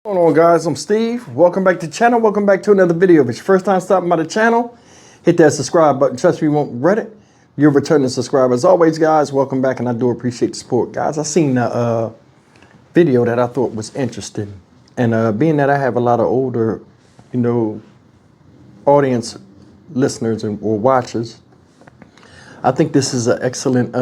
What's going on, guys? I'm Steve. Welcome back to the channel. Welcome back to another video. If it's your first time stopping by the channel, hit that subscribe button. Trust me, you won't regret it. You're a returning subscriber. As always, guys, welcome back, and I do appreciate the support. Guys, I seen a video that I thought was interesting. And being that I have a lot of older, audience listeners or watchers, I think this is an excellent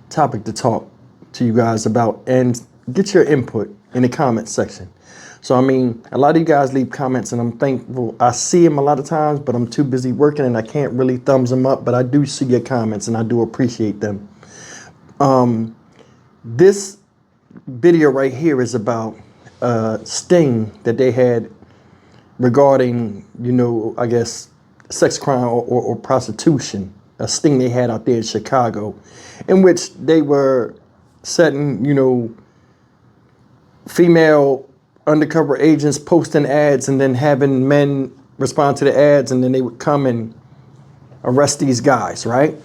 topic to talk to you guys about and get your input in the comment section. So, I mean, a lot of you guys leave comments and I'm thankful. I see them a lot of times, but I'm too busy working and I can't really thumbs them up, but I do see your comments and I do appreciate them. This video right here is about a sting that they had regarding, I guess, sex crime or prostitution, a sting they had out there in Chicago, in which they were setting, female undercover agents posting ads and then having men respond to the ads, and then they would come and arrest these guys, right?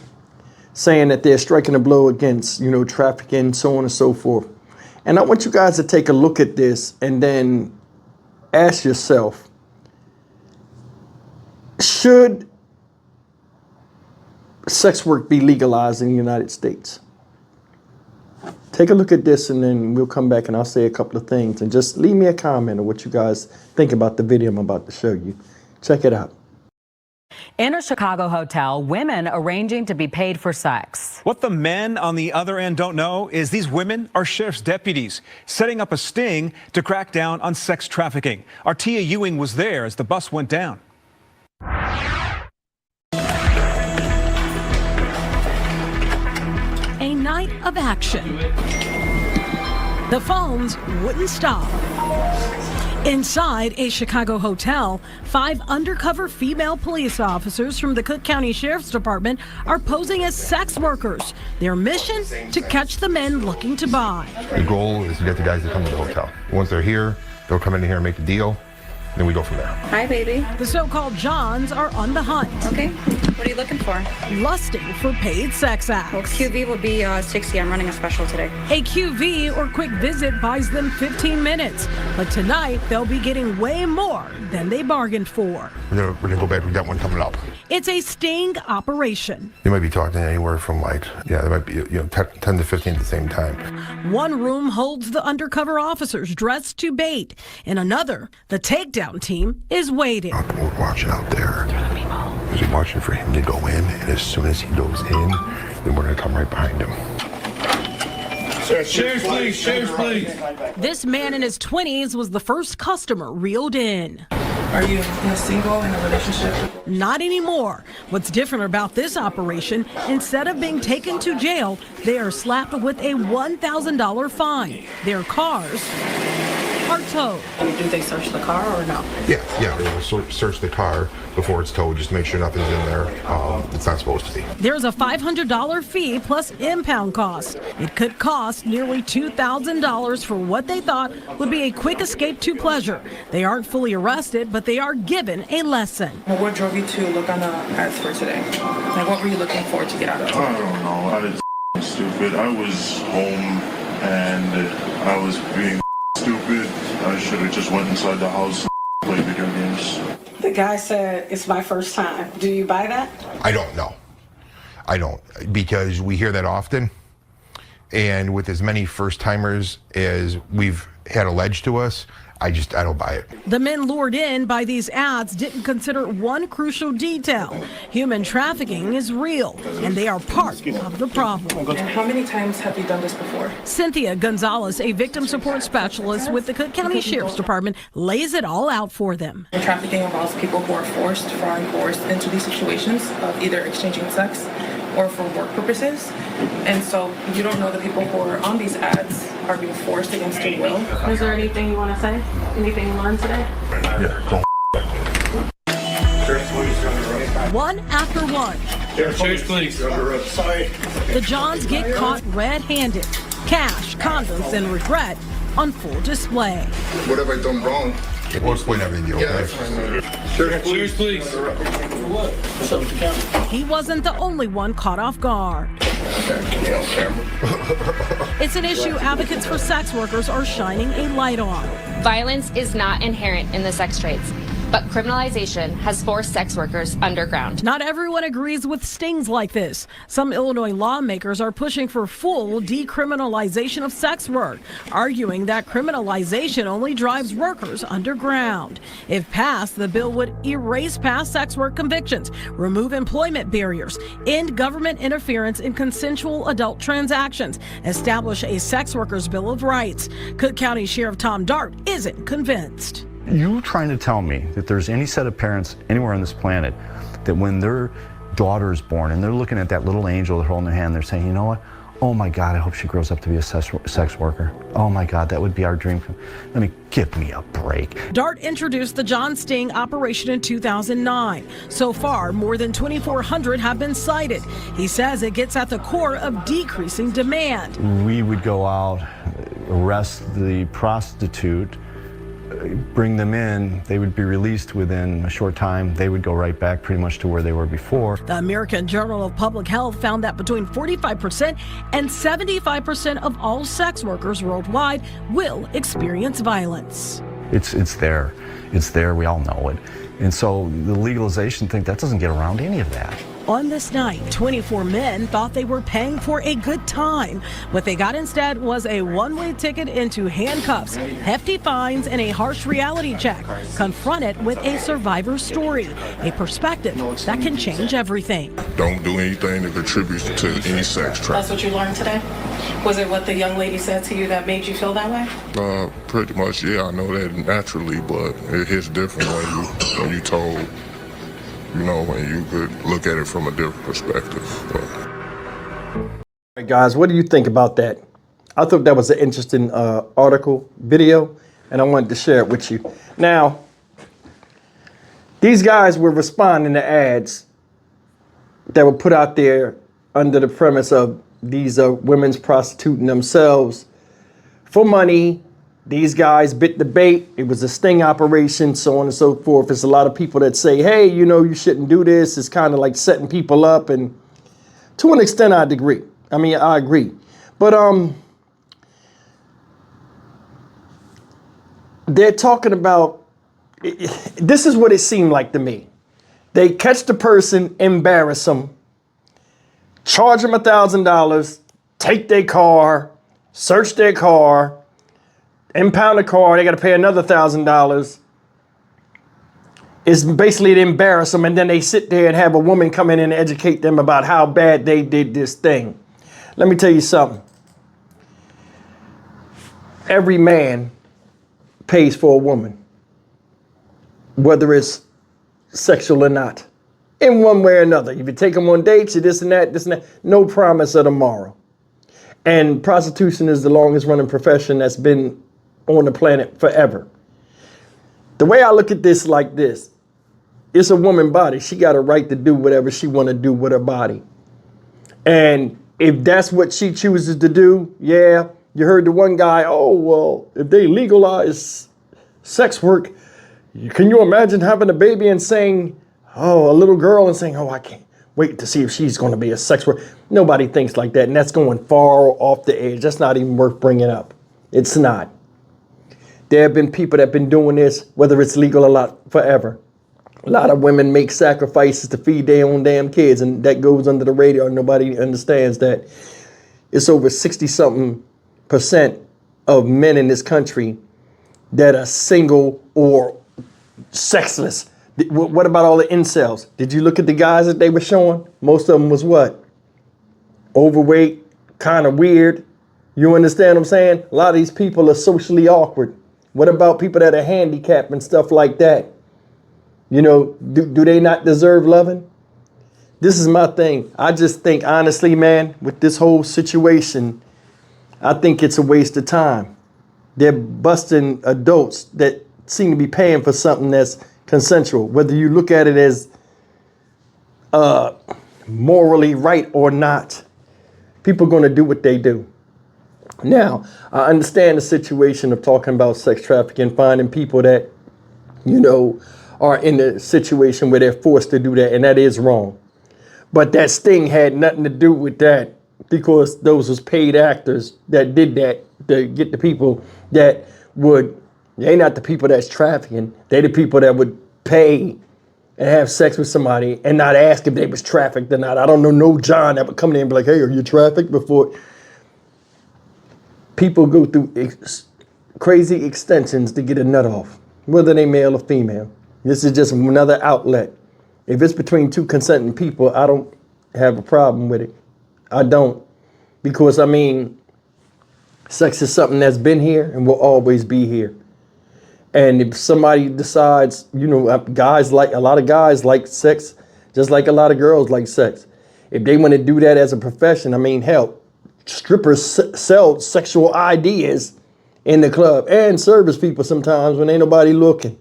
Saying that they're striking a blow against, trafficking, so on and so forth. And I want you guys to take a look at this and then ask yourself, should sex work be legalized in the United States? Take a look at this and then we'll come back and I'll say a couple of things, and just leave me a comment on what you guys think about the video I'm about to show you. Check it out. In a Chicago hotel, women arranging to be paid for sex. What the men on the other end don't know is these women are sheriff's deputies setting up a sting to crack down on sex trafficking. Artia Ewing was there as the bus went down. A night of action. The phones wouldn't stop. Inside a Chicago hotel, 5 undercover female police officers from the Cook County Sheriff's Department are posing as sex workers. Their mission? To catch the men looking to buy. The goal is to get the guys to come to the hotel. Once they're here, they'll come in here and make the deal. Then we go from there. Hi, baby. The so-called Johns are on the hunt. Okay. What are you looking for? Lusting for paid sex acts. Well, QV will be 60. I'm running a special today. A QV or quick visit buys them 15 minutes. But tonight, they'll be getting way more than they bargained for. We're gonna go back. We got one coming up. It's a sting operation. You might be talking anywhere from there might be 10 to 15 at the same time. One room holds the undercover officers dressed to bait. In another, the takedown team is waiting. We're watching out there. We're watching for him to go in, and as soon as he goes in, then we're gonna come right behind him. Sheriff, please. Sheriff, please. This man in his 20s was the first customer reeled in. Are you single, in a relationship? Not anymore. What's different about this operation, instead of being taken to jail, they are slapped with a $1,000 fine. Their cars are towed. Do they search the car or no? Yeah, they will search the car before it's towed, just to make sure nothing's in there. It's not supposed to be. There's a $500 fee plus impound cost. It could cost nearly $2,000 for what they thought would be a quick escape to pleasure. They aren't fully arrested, but they are given a lesson. Well, what drove you to look on the ads for today? What were you looking for to get out of it? I don't know. I was stupid. I was home and I was being stupid. I should have just went inside the house and played video games. The guy said it's my first time. Do you buy that? I don't know. I don't, because we hear that often. And with as many first-timers as we've had alleged to us, I don't buy it. The men lured in by these ads didn't consider one crucial detail. Human trafficking is real, and they are part of the problem. And how many times have you done this before? Cynthia Gonzalez, a victim support specialist with the Cook County Sheriff's Department, lays it all out for them. Trafficking involves people who are foreign forced into these situations of either exchanging sex or for work purposes. And so you don't know the people who are on these ads are being forced against their will. Is there anything you want to say? Anything you learned today? Yeah, don't. One after one. Sheriff, please. Sorry. The Johns get caught red-handed. Cash, condoms, and regret on full display. What have I done wrong? We'll explain everything to you, okay? Sheriff, please. He wasn't the only one caught off guard. It's an issue advocates for sex workers are shining a light on. Violence is not inherent in the sex trades, but criminalization has forced sex workers underground. Not everyone agrees with stings like this. Some Illinois lawmakers are pushing for full decriminalization of sex work, arguing that criminalization only drives workers underground. If passed, the bill would erase past sex work convictions, remove employment barriers, end government interference in consensual adult transactions, establish a sex workers' bill of rights. Cook County Sheriff Tom Dart isn't convinced. You trying to tell me that there's any set of parents anywhere on this planet that when their daughter is born and they're looking at that little angel they're holding in their hand, they're saying, you know what? Oh my God, I hope she grows up to be a sex worker. Oh my God, that would be our dream. I mean, give me a break. Dart introduced the John Sting operation in 2009. So far, more than 2,400 have been cited. He says it gets at the core of decreasing demand. We would go out, arrest the prostitute, bring them in, they would be released within a short time. They would go right back pretty much to where they were before. The American Journal of Public Health found that between 45% and 75% of all sex workers worldwide will experience violence. It's there. It's there. We all know it. And so the legalization thing, that doesn't get around any of that. On this night, 24 men thought they were paying for a good time. What they got instead was a one-way ticket into handcuffs, hefty fines, and a harsh reality check, confronted with a survivor story, a perspective that can change everything. Don't do anything that contributes to any sex trafficking. That's what you learned today? Was it what the young lady said to you that made you feel that way? Pretty much, yeah, I know that naturally, but it hits different when you told, you know, when you could look at it from a different perspective. All right, guys, what do you think about that? I thought that was an interesting article, video, and I wanted to share it with you. Now, these guys were responding to ads that were put out there under the premise of these women's prostituting themselves for money. These guys bit the bait. It was a sting operation, so on and so forth. There's a lot of people that say, hey, you know, you shouldn't do this. It's kind of like setting people up. And to an extent, I agree. I agree. But they're talking about, this is what it seemed like to me. They catch the person, embarrass them, charge them $1,000, take their car, search their car, impound the car, they got to pay another $1,000. It's basically to embarrass them, and then they sit there and have a woman come in and educate them about how bad they did this thing. Let me tell you something. Every man pays for a woman, whether it's sexual or not, in one way or another. If you take them on dates, you this and that, no promise of tomorrow. And prostitution is the longest running profession that's been on the planet forever. The way I look at this like this, it's a woman's body. She got a right to do whatever she want to do with her body. And if that's what she chooses to do, yeah, you heard the one guy, oh, well, if they legalize sex work, can you imagine having a baby and saying, oh, a little girl and saying, oh, I can't wait to see if she's going to be a sex worker. Nobody thinks like that. And that's going far off the edge. That's not even worth bringing up. It's not. There have been people that have been doing this, whether it's legal or not, forever. A lot of women make sacrifices to feed their own damn kids, and that goes under the radar. Nobody understands that. It's over 60-something% of men in this country that are single or sexless. What about all the incels? Did you look at the guys that they were showing? Most of them was what? Overweight, kind of weird. You understand what I'm saying? A lot of these people are socially awkward. What about people that are handicapped and stuff like that? You know, do they not deserve loving? This is my thing. I just think, honestly, man, with this whole situation, I think it's a waste of time. They're busting adults that seem to be paying for something that's consensual, whether you look at it as morally right or not. People are going to do what they do. Now, I understand the situation of talking about sex trafficking, finding people that, you know, are in a situation where they're forced to do that, and that is wrong. But that sting had nothing to do with that, because those was paid actors that did that to get the people that would They not the people that's trafficking. They the people that would pay and have sex with somebody and not ask if they was trafficked or not. I don't know no John that would come in and be like, hey, are you trafficked? Before people go through crazy extensions to get a nut off, whether they male or female. This is just another outlet. If it's between two consenting people, I don't have a problem with it. I don't. Because, I mean, sex is something that's been here and will always be here. And if somebody decides, you know, a lot of guys like sex, just like a lot of girls like sex. If they want to do that as a profession, I mean, hell, strippers sell sexual ideas in the club and service people sometimes when ain't nobody looking.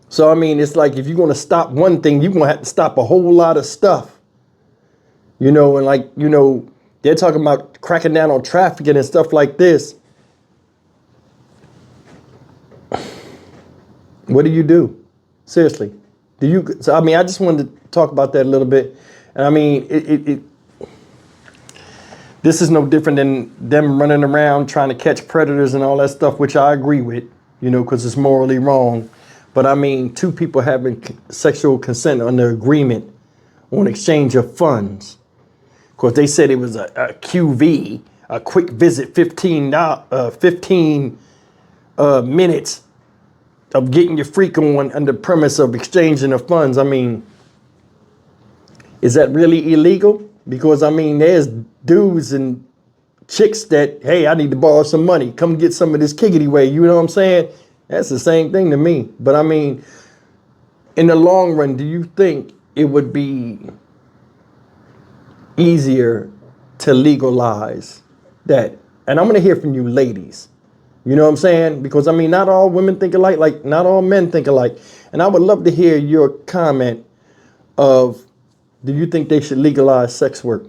So, I mean, it's like if you're going to stop one thing, you're going to have to stop a whole lot of stuff. You know, and like, you know, they're talking about cracking down on trafficking and stuff like this. What do you do? Seriously. So, I mean, I just wanted to talk about that a little bit. And I mean, this is no different than them running around trying to catch predators and all that stuff, which I agree with, you know, because it's morally wrong. But I mean, two people having sexual consent under agreement on exchange of funds. Of course, they said it was a QV, a quick visit, 15 minutes of getting your freak on under premise of exchanging of funds. I mean, is that really illegal? Because, I mean, there's dudes and chicks that, hey, I need to borrow some money. Come get some of this kickity way. You know what I'm saying? That's the same thing to me. But, I mean, in the long run, do you think it would be easier to legalize that? And I'm going to hear from you ladies. You know what I'm saying? Because, I mean, not all women think alike, like not all men think alike. And I would love to hear your comment of, do you think they should legalize sex work?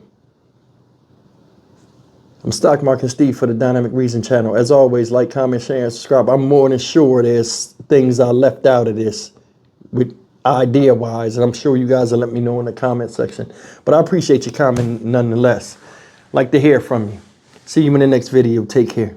I'm Stock Market Steve for the Dynamic Reason channel. As always, like, comment, share, and subscribe. I'm more than sure there's things I left out of this with idea-wise, and I'm sure you guys will let me know in the comment section. But I appreciate your comment nonetheless. Like to hear from you. See you in the next video. Take care.